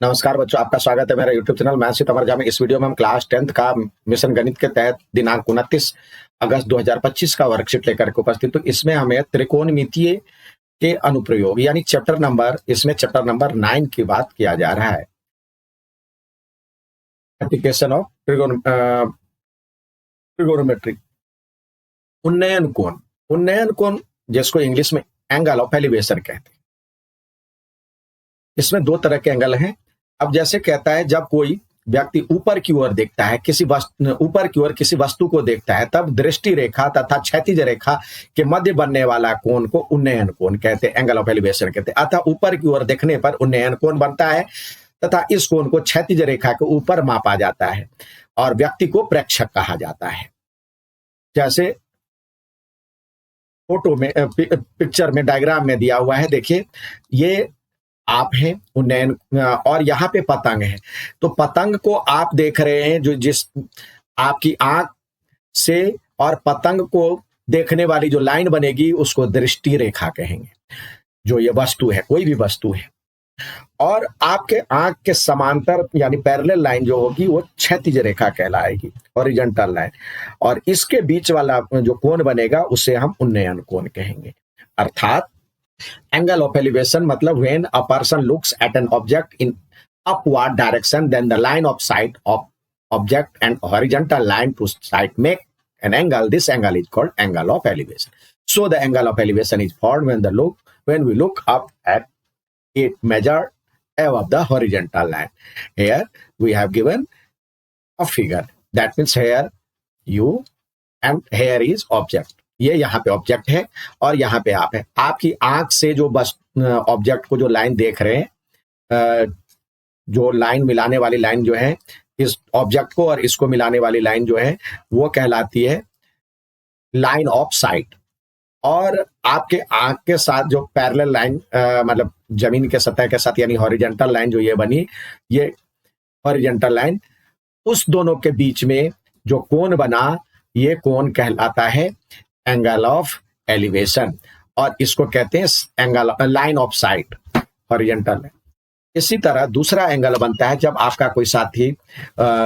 नमस्कार बच्चों, आपका स्वागत है मेरा यूट्यूब चैनल मैथ्स विद अमर जहाँ में। इस वीडियो में हम क्लास 10th का मिशन गणित के तहत दिनांक 29 अगस्त 2025 का वर्कशीट लेकर के उपस्थित। तो इसमें हमें त्रिकोणमितीय के अनुप्रयोग यानी चैप्टर नंबर 9 की बात किया जा रहा है। Application of trigonometry. उन्नयन कोण जिसको इंग्लिश में एंगल ऑफ एलिवेशन कहते हैं। इसमें दो तरह के एंगल हैं। अब जैसे कहता है, जब कोई व्यक्ति ऊपर की ओर देखता है, किसी वस्तु को देखता है, तब दृष्टि रेखा तथा क्षैतिज रेखा के मध्य बनने वाला कोण को उन्नयन कोण कहते हैं, एंगल ऑफ एलिवेशन कहते हैं। अतः ऊपर की ओर देखने पर उन्नयन कोण बनता है तथा इस कोण को क्षैतिज रेखा के ऊपर मापा जाता है और व्यक्ति को प्रेक्षक कहा जाता है। जैसे फोटो में पिक्चर में डायग्राम में दिया हुआ है, देखिए ये आप हैं उन्नयन और यहाँ पे पतंग है। तो पतंग को आप देख रहे हैं, जो जिस आपकी आंख से और पतंग को देखने वाली जो लाइन बनेगी उसको दृष्टि रेखा कहेंगे। जो ये वस्तु है, कोई भी वस्तु है, और आपके आंख के समांतर यानी पैरेलल लाइन जो होगी वो क्षैतिज रेखा कहलाएगी, हॉरिजॉन्टल लाइन। और इसके बीच वाला जो कोण बनेगा उसे हम उन्नयन कोण कहेंगे। अर्थात एंगल ऑफ एलिवेशन मतलब when a person looks at an object in upward direction, then the line of sight of object and horizontal line to sight make an angle. This angle is called angle of elevation. So the angle of elevation is formed when we look up at it measured above the horizontal line. Here we have given a figure. That means here you and here is object. ये यहाँ पे object है और यहाँ पे आप है। आपकी आंख से जो बस ऑब्जेक्ट को जो लाइन देख रहे हैं, जो लाइन मिलाने वाली लाइन जो है, इस ऑब्जेक्ट को और इसको मिलाने वाली लाइन जो है वो कहलाती है लाइन ऑफ साइट। और आपके आंख के साथ जो पैरेलल लाइन मतलब जमीन के सतह के साथ यानी हॉरिजॉन्टल लाइन जो ये बनी, ये हॉरिजॉन्टल लाइन, उस दोनों के बीच में जो कोण बना, ये कोण कहलाता है एंगल ऑफ एलिवेशन और इसको कहते हैं angle line of site, horizontal. इसी तरह दूसरा एंगल बनता है जब आपका कोई साथी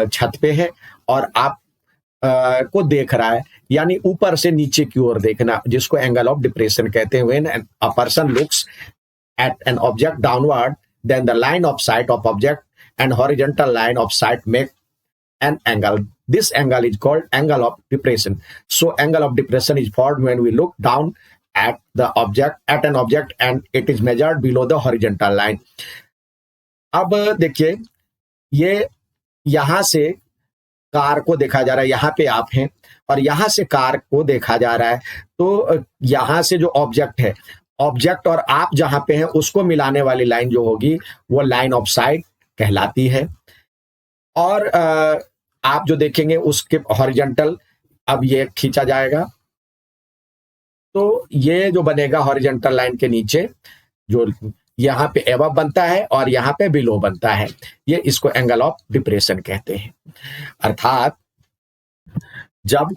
छत पे है और आप को देख रहा है, यानी ऊपर से नीचे की ओर देखना, जिसको एंगल ऑफ डिप्रेशन कहते हैं। When a person looks at an object downward, then the line of sight of object and horizontal line of sight make an angle. This angle is called angle of depression. So angle of depression is formed when we look down at an object and it is measured below the horizontal line. अब देखिए, ये यहां से car को देखा जा रहा है, यहाँ पे आप हैं और यहां से कार को देखा जा रहा है। तो यहां से जो ऑब्जेक्ट और आप जहां पे हैं उसको मिलाने वाली लाइन जो होगी वो लाइन ऑफ साइट कहलाती है। और आप जो देखेंगे उसके हॉरिजॉन्टल, अब ये खींचा जाएगा तो ये जो बनेगा हॉरिजॉन्टल लाइन के नीचे, जो यहाँ पे एबव बनता है और यहाँ पे बिलो बनता है, ये इसको एंगल ऑफ डिप्रेशन कहते हैं। अर्थात जब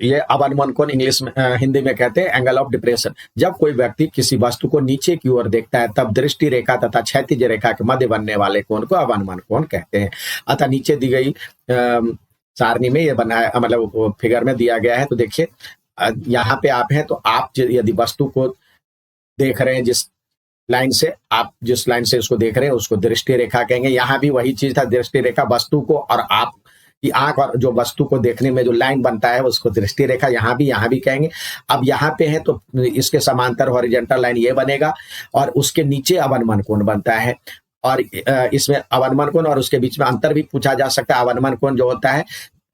ये अवनमन कोण इंग्लिश में हिंदी में कहते हैं एंगल ऑफ डिप्रेशन। जब कोई व्यक्ति किसी वस्तु को नीचे की ओर देखता है, तब दृष्टि रेखा तथा क्षैतिज रेखा के मध्य बनने वाले कोण को अवनमन कोण कहते हैं। अतः नीचे दी गई सारणी में ये बना है, मतलब फिगर में दिया गया है। तो देखिए, यहाँ पे आप हैं तो आप यदि वस्तु को देख रहे हैं, जिस लाइन से उसको देख रहे हैं उसको दृष्टि रेखा कहेंगे। यहाँ भी वही चीज था, दृष्टि रेखा वस्तु को और आप की आंख और जो वस्तु को देखने में जो लाइन बनता है उसको दृष्टि रेखा यहाँ भी कहेंगे। अब यहाँ पे है तो इसके समांतर हॉरिजॉन्टल लाइन ये बनेगा और उसके नीचे अवनमन कोण बनता है। और इसमें अवनमन कोण और उसके बीच में अंतर भी पूछा जा सकता है। अवनमन कोण जो होता है,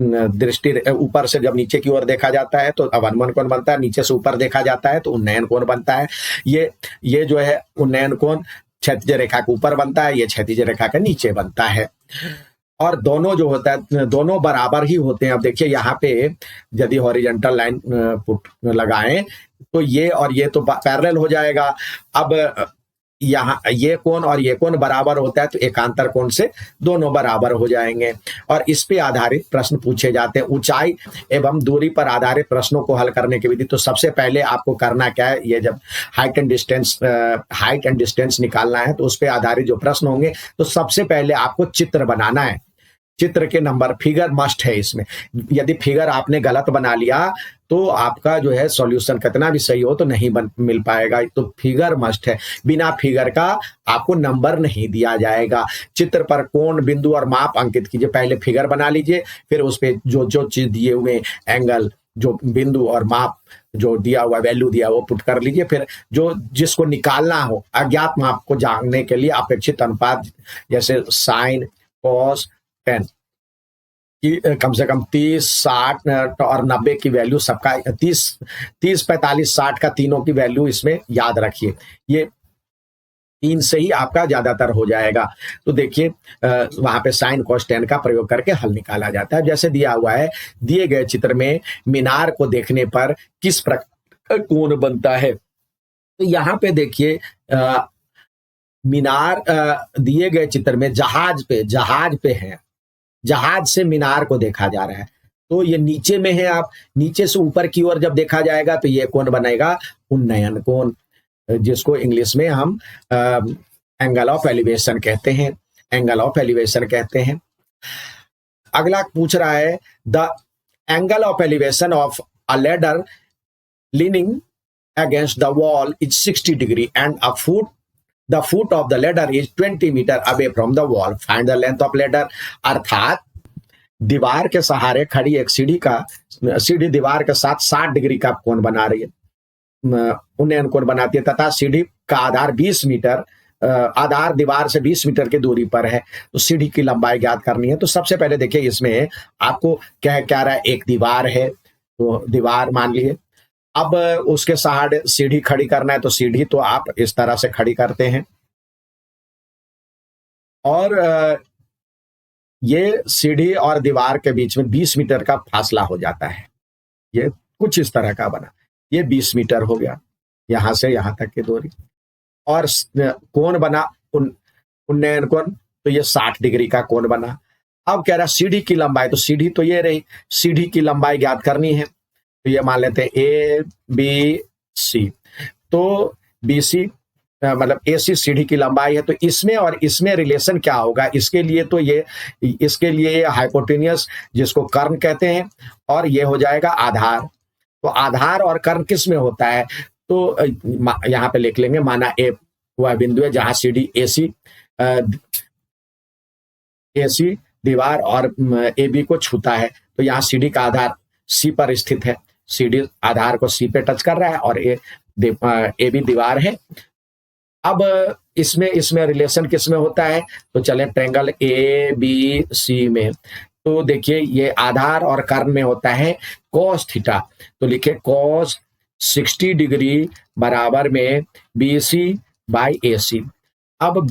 दृष्टि ऊपर से जब नीचे की ओर देखा जाता है तो अवनमन कोण बनता है, नीचे से ऊपर देखा जाता है तो उन्नयन कोण बनता है। ये जो है उन्नयन कोण क्षैतिज रेखा के ऊपर बनता है, ये क्षैतिज रेखा के नीचे बनता है। और दोनों जो होता है दोनों बराबर ही होते हैं। अब देखिए, यहाँ पे यदि हॉरिजॉन्टल लाइन पुट लगाएं तो ये और ये तो पैरेलल हो जाएगा। अब यहाँ ये कोण और ये कोण बराबर होता है तो एकांतर कोण से दोनों बराबर हो जाएंगे। और इस पे आधारित प्रश्न पूछे जाते हैं। ऊंचाई एवं दूरी पर आधारित प्रश्नों को हल करने की विधि। तो सबसे पहले आपको करना क्या है, ये जब हाइट एंड डिस्टेंस निकालना है तो उस पे आधारित जो प्रश्न होंगे तो सबसे पहले आपको चित्र बनाना है। चित्र के नंबर, फिगर मस्ट है इसमें। यदि फिगर आपने गलत बना लिया तो आपका जो है सॉल्यूशन कितना भी सही हो तो नहीं मिल पाएगा। तो फिगर मस्ट है, बिना फिगर का आपको नंबर नहीं दिया जाएगा। चित्र पर कोण, बिंदु और माप अंकित कीजिए। पहले फिगर बना लीजिए, फिर उस पे जो जो चीज दिए हुए, एंगल, जो बिंदु और माप जो दिया हुआ, वैल्यू दिया वो पुट कर लीजिए। फिर जो जिसको निकालना हो, अज्ञात माप को जानने के लिए अपेक्षित अनुपात जैसे साइन, कॉस, टेन की कम से कम 30, 60 और 90 की वैल्यू सबका 30, 45, 60 का तीनों की वैल्यू इसमें याद रखिए। ये 3 से ही आपका ज्यादातर हो जाएगा। तो देखिए वहां पे साइन कॉस टेन का प्रयोग करके हल निकाला जाता है। जैसे दिया हुआ है, दिए गए चित्र में मीनार को देखने पर किस प्रकार कोण बनता है। तो यहाँ पे देखिए मीनार दिए गए चित्र में जहाज पे है, जहाज से मीनार को देखा जा रहा है। तो ये नीचे में है, आप नीचे से ऊपर की ओर जब देखा जाएगा तो ये कोण बनेगा उन्नयन कोण, जिसको इंग्लिश में हम एंगल ऑफ एलिवेशन कहते हैं। एंगल ऑफ एलिवेशन कहते हैं। अगला पूछ रहा है, the angle of elevation of a ladder leaning against the wall is 60 degree and the foot of the ladder is 20 meter away from the wall. Find the length of ladder. अर्थात दीवार के सहारे खड़ी एक सीढ़ी दीवार के साथ 60 डिग्री का कोण बना रही है, उन्नयन कोण बनाती है, तथा सीढ़ी का आधार 20 मीटर, आधार दीवार से 20 मीटर की दूरी पर है। तो सीढ़ी की लंबाई ज्ञात करनी है। तो सबसे पहले देखिए इसमें आपको क्या रहा है, एक दीवार है तो दीवार मान लीजिए। अब उसके सहारे सीढ़ी खड़ी करना है तो सीढ़ी तो आप इस तरह से खड़ी करते हैं और ये सीढ़ी और दीवार के बीच में 20 मीटर का फासला हो जाता है। ये कुछ इस तरह का बना, ये 20 मीटर हो गया यहां से यहां तक की दूरी। और कोण बना उन्नयन कोण, तो ये 60 डिग्री का कोण बना। अब कह रहा सीढ़ी की लंबाई, तो सीढ़ी तो ये रही, सीढ़ी की लंबाई ज्ञात करनी है। तो ये मान लेते हैं ए बी सी। तो बी सी मतलब ए सी सीढ़ी की लंबाई है। तो इसमें और इसमें रिलेशन क्या होगा, इसके लिए हाइपोटेनियस जिसको कर्ण कहते हैं, और ये हो जाएगा आधार। तो आधार और कर्ण किस में होता है, तो यहाँ पे लिख लेंगे, माना ए वह बिंदु है जहां सीढ़ी ए सी दीवार और ए बी को छूता है। तो यहाँ सीढ़ी का आधार सी पर स्थित है, सीढ़ी आधार को सी पे टच कर रहा है और ए बी दीवार है। अब इसमें रिलेशन किस में होता है, तो चले ट्रायंगल ए बी सी में। तो देखिए ये आधार और कर्ण में होता है cos थीटा। तो लिखे cos 60 डिग्री बराबर में बी सी बाई ए सी। अब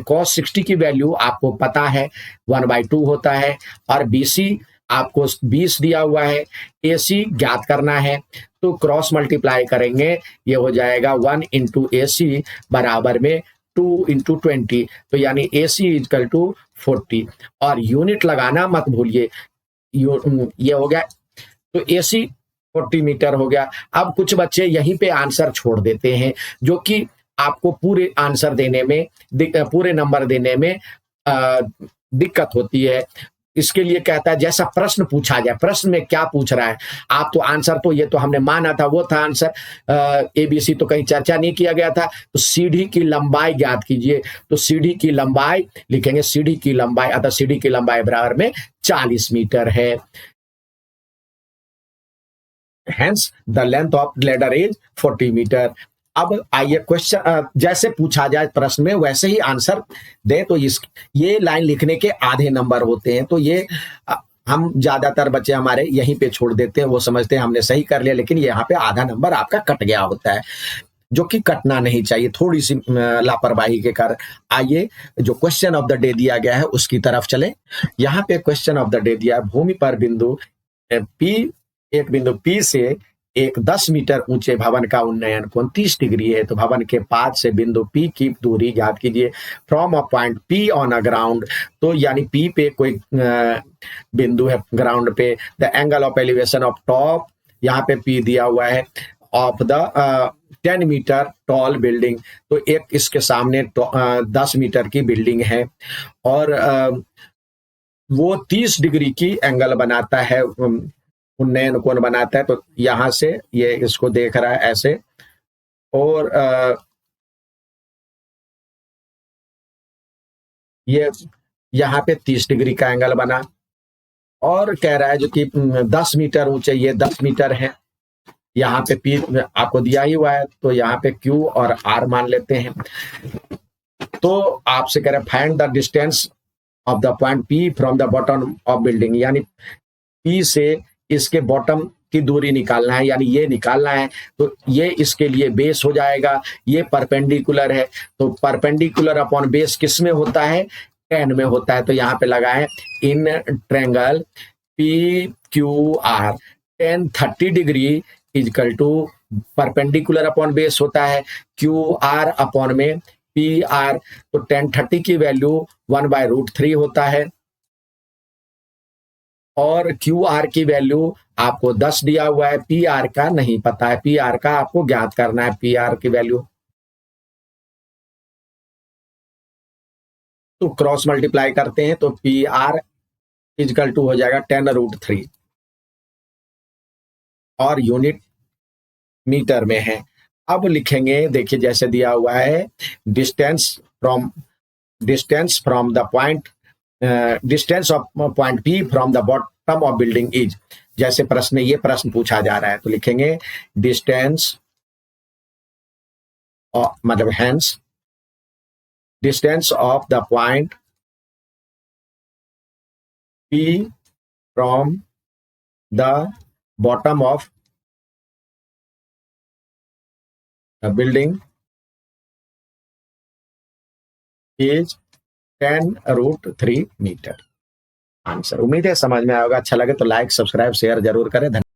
cos 60 की वैल्यू आपको पता है 1/2 होता है, और बी सी आपको 20 दिया हुआ है, AC ज्ञात करना है। तो क्रॉस मल्टीप्लाई करेंगे, ये हो जाएगा 1 इंटू AC बराबर में 2 इंटू 20। तो यानी AC इक्वल टू 40। और यूनिट लगाना मत भूलिए, ये हो गया। तो AC 40 मीटर हो गया। अब कुछ बच्चे यहीं पे आंसर छोड़ देते हैं, जो कि आपको पूरे आंसर देने में, पूरे नंबर देने में दिक्कत होती है। इसके लिए कहता है जैसा प्रश्न पूछा जाए, प्रश्न में क्या पूछ रहा है आप, तो आंसर तो ये तो हमने माना था, वो था आंसर ABC, तो कहीं चर्चा नहीं किया गया था। तो सीढ़ी की लंबाई ज्ञात कीजिए। तो सीढ़ी की लंबाई लिखेंगे, सीढ़ी की लंबाई, अतः सीढ़ी की लंबाई बराबर में 40 मीटर है। Hence the length of ladder is 40 metre. अब आइए क्वेश्चन जैसे पूछा जाए प्रश्न में वैसे ही आंसर दे। तो ये लाइन लिखने के आधे नंबर होते हैं। तो ये हम ज्यादातर बच्चे हमारे यहीं पे छोड़ देते हैं, वो समझते हैं हमने सही कर लिया, लेकिन यहाँ पे आधा नंबर आपका कट गया होता है, जो कि कटना नहीं चाहिए, थोड़ी सी लापरवाही के कारण। आइए जो क्वेश्चन ऑफ द डे दिया गया है उसकी तरफ चले। यहाँ पे क्वेश्चन ऑफ द डे दिया है, भूमि पर बिंदु P, एक बिंदु P से एक 10 मीटर ऊंचे भवन का उन्नयन कोण 30 डिग्री है। तो भवन के पाद से बिंदु P की दूरी ज्ञात कीजिए from a point P on a ground. तो यानी P पे कोई बिंदु है ग्राउंड पे। The angle of elevation of top, यहाँ पे P दिया हुआ है, of the 10 metre tall building. तो एक इसके सामने 10 मीटर की बिल्डिंग है और वो 30 डिग्री की एंगल बनाता है, उन्नयन कोण बनाता है। तो यहां से ये इसको देख रहा है ऐसे, और ये यहाँ पे 30 डिग्री का एंगल बना, और कह रहा है जो कि 10 मीटर ऊंचे, ये 10 मीटर है। यहाँ पे पी आपको दिया ही हुआ है, तो यहाँ पे क्यू और आर मान लेते हैं। तो आपसे कह रहे हैं find the distance of the point P from the bottom of building, यानी पी से इसके बॉटम की दूरी निकालना है, यानी ये निकालना है। तो ये इसके लिए बेस हो जाएगा, ये परपेंडिकुलर है। तो परपेंडिकुलर अपॉन बेस किस में होता है? 10 में होता है। तो यहाँ पे लगाएं in triangle P Q R 10 30 degree equal to perpendicular upon base होता है क्यू आर अपॉन में पी आर। तो 10 30 की वैल्यू 1/√3 होता है, और क्यू आर की वैल्यू आपको 10 दिया हुआ है, पी आर का नहीं पता है, पी आर का आपको ज्ञात करना है, पी आर की वैल्यू। तो क्रॉस मल्टीप्लाई करते हैं तो पी आर इजकल टू हो जाएगा 10√3, और यूनिट मीटर में है। अब लिखेंगे, देखिए जैसे दिया हुआ है distance from the point distance of point P from the bottom of building is. जैसे प्रश्न, ये प्रश्न पूछा जा रहा है, तो लिखेंगे डिस्टेंस मतलब hence distance of the point P from the bottom of the building is 10√3 metre. Answer. उम्मीद है समझ में आएगा। अच्छा लगे तो लाइक सब्सक्राइब शेयर जरूर करें। धन्यवाद।